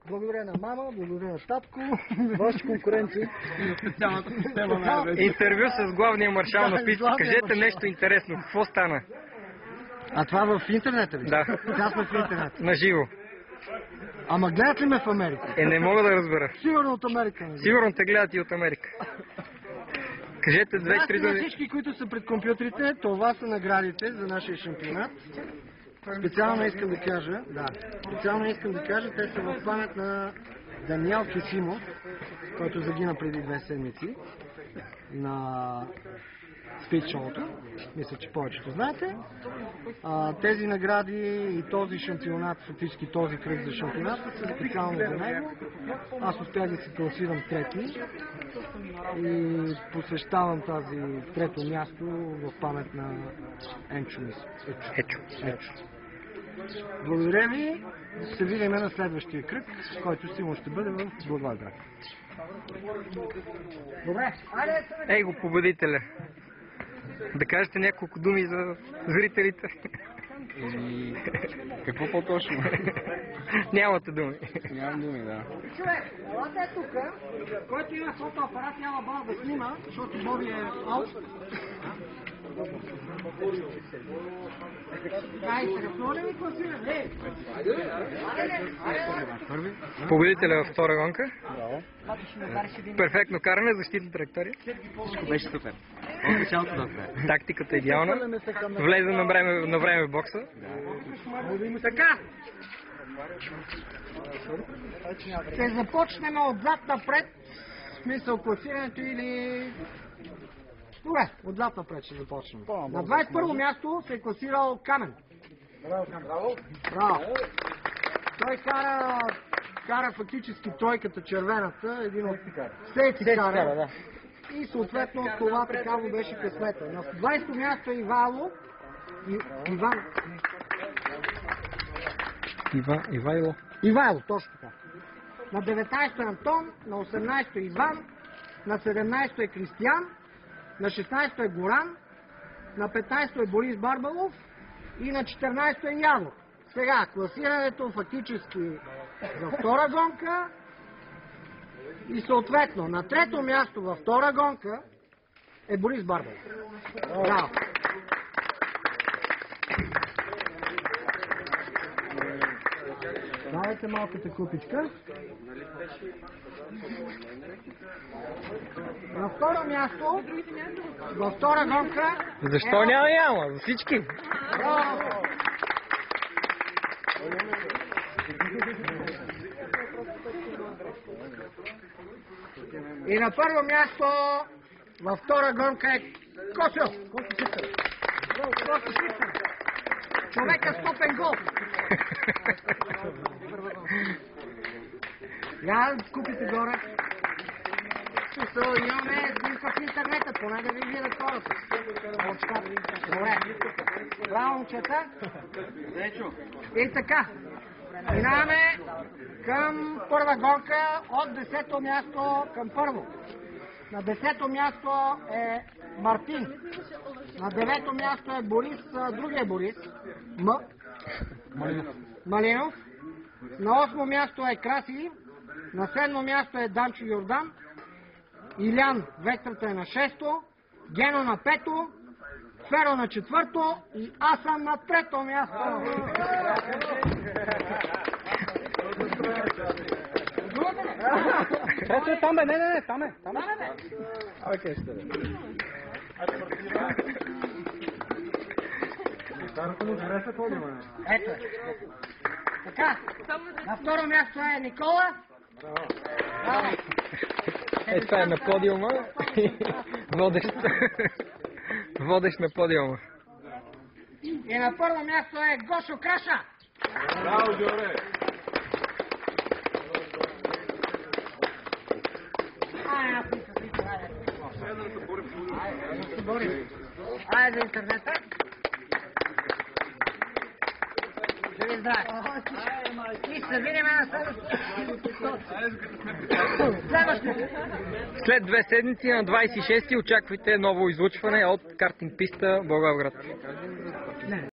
Благодаря на мама, благодаря на татко, ваши конкуренции. Интервю с главния маршал на писта. Кажете нещо интересно. Какво стана? А това в интернет ли? Да. Сега сме в интернет. На живо. Ама гледат ли ме в Америка? Не мога да разбера. Сигурно от Америка. Не Сигурно те гледат и от Америка. Кажете две-три на думи. всички, които са пред компютрите, това са наградите за нашия шампионат. Специално искам да кажа, те са в памет на Даниел Кесимов, който загина преди 2 седмици на спид-шоуто. Мисля, че повечето знаете. Тези награди и този шампионат, фактически този кръг за шампионата, са специално за него. Аз успях да се класирам трети и посвещавам тази трето място в памет на Енчо. Благодаря ви. Ще се видим на следващия кръг, който сигурно ще бъде в Благоевград. Добре, айде! Ей го победителя. Да кажете няколко думи за зрителите. Какво по-точно? Нямате думи. Нямам думи, да. Човек, елата е тук, който има фотоапарат, няма бал да снима, защото Боби е аут. Победителя във втора гонка. Перфектно каране, защитна траектория. Всичко беше супер. От началото до края. Тактиката е идеална. Влезе на време в бокса. Така. Ще започнем отзад напред. В смисъл класирането или... Добре, отзад напред ще започнем. На 21-во място се е класирал Камен. Браво! Той кара фактически тройката, червената, един от сейци кара. И съответно това така му беше късмета. На 20-то място е Ивайло, точно така. На 19-то е Антон, на 18-то е Иван, на 17-то е Кристиян, на 16-то е Горан, на 15-то е Борис Барбалов и на 14-то е Явор. Сега, класирането фактически за втора гонка и съответно на трето място във втора гонка е Борис Барбалов. Браво! Давайте малката купичка. На второ място, във втора гонка... Защо няма? За всички. И на първо място, във втора гонка е Косо. Човека стопен гол. Я купите горе. Имаме снимка в интернета, поне да ви видят хората. Добре. Браво, момчета. И така. Минаваме към първа гонка от 10-то място към първо. На 10-то място е Мартин. На 9-то място е Борис, другия Борис. Малинов. На 8-то място е Краси. На 7-то място е Данчо Йордан. Илян Вектрата е на 6-то. Гено на 5-то. Феро на 4-то. И аз съм на 3-то място. Там бе, не, там е. Окей, ще бе. Ето е. Така, на второ място е Никола. Браво. Това е на подиума. Водещ на подиума. И на първо място е Гошо Краша. Браво, Жоре! Айде за интернета. Живи здраве. И се видим на следващия. След 2 седмици на 26-ти очаквайте ново излъчване от картинг писта Благоевград.